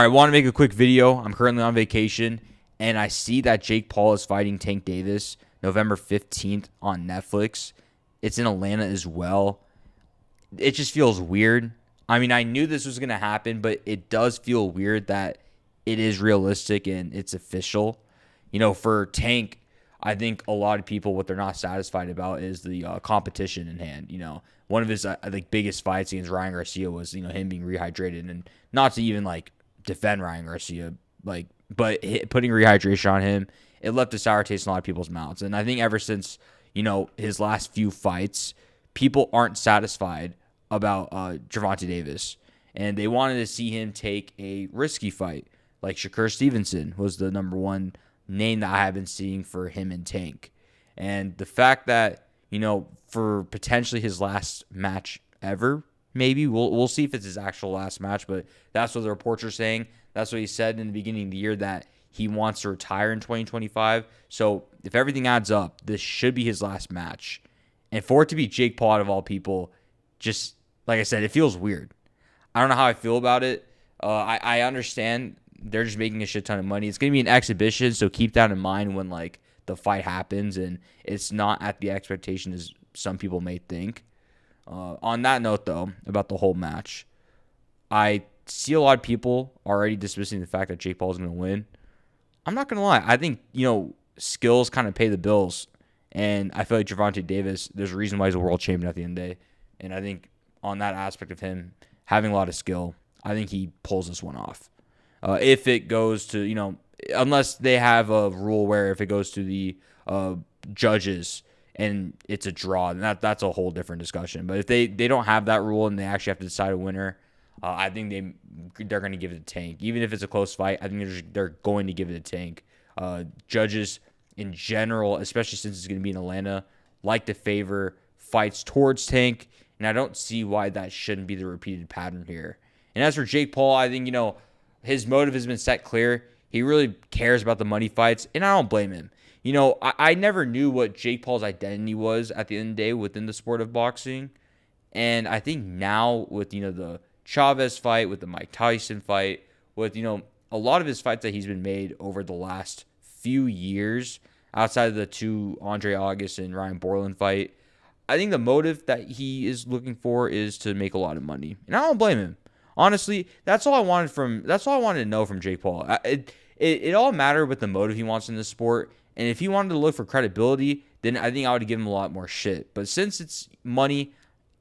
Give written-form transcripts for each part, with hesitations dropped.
I want to make a quick video. I'm currently on vacation, and I see that Jake Paul is fighting Tank Davis November 15th on Netflix. It's in Atlanta as well. It just feels weird. I mean, I knew this was going to happen, but it does feel weird that it is realistic and it's official. For Tank, I think a lot of people, what they're not satisfied about is the competition in hand. One of his biggest fights against Ryan Garcia was him being rehydrated, and not to even defend Ryan Garcia, but putting rehydration on him, it left a sour taste in a lot of people's mouths. And I think ever since his last few fights, people aren't satisfied about Gervonta Davis, and they wanted to see him take a risky fight. Like Shakur Stevenson was the number one name that I have been seeing for him and Tank. And the fact that, for potentially his last match ever, maybe, we'll see if it's his actual last match, but that's what the reports are saying. That's what he said in the beginning of the year, that he wants to retire in 2025. So if everything adds up, this should be his last match. And for it to be Jake Paul, out of all people, just like I said, it feels weird. I don't know how I feel about it. I understand they're just making a shit ton of money. It's going to be an exhibition, so keep that in mind when the fight happens, and it's not at the expectation as some people may think. On that note, though, about the whole match, I see a lot of people already dismissing the fact that Jake Paul is going to win. I'm not going to lie. I think, skills kind of pay the bills, and I feel like Gervonta Davis, there's a reason why he's a world champion at the end of the day, and I think on that aspect of him having a lot of skill, I think he pulls this one off. If it goes to, unless they have a rule where if it goes to the judges and it's a draw, then that's a whole different discussion. But if they don't have that rule and they actually have to decide a winner, I think they're going to give it to Tank. Even if it's a close fight, I think they're going to give it to Tank. Judges in general, especially since it's going to be in Atlanta, like to favor fights towards Tank, and I don't see why that shouldn't be the repeated pattern here. And as for Jake Paul, I think, his motive has been set clear. He really cares about the money fights, and I don't blame him. I never knew what Jake Paul's identity was at the end of the day within the sport of boxing. And I think now with, the Chavez fight, with the Mike Tyson fight, with, a lot of his fights that he's been made over the last few years, outside of the two Andre August and Ryan Borland fight, I think the motive that he is looking for is to make a lot of money. And I don't blame him. Honestly, that's all I wanted to know from Jake Paul. It all mattered with the motive he wants in this sport. And if he wanted to look for credibility, then I think I would give him a lot more shit. But since it's money,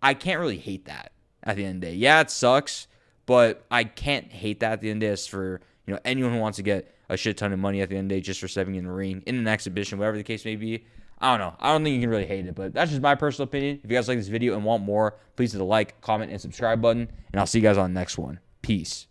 I can't really hate that at the end of the day. Yeah, it sucks, but I can't hate that at the end of the day. As for anyone who wants to get a shit ton of money at the end of the day just for stepping in the ring, in an exhibition, whatever the case may be, I don't know. I don't think you can really hate it, but that's just my personal opinion. If you guys like this video and want more, please hit the like, comment, and subscribe button, and I'll see you guys on the next one. Peace.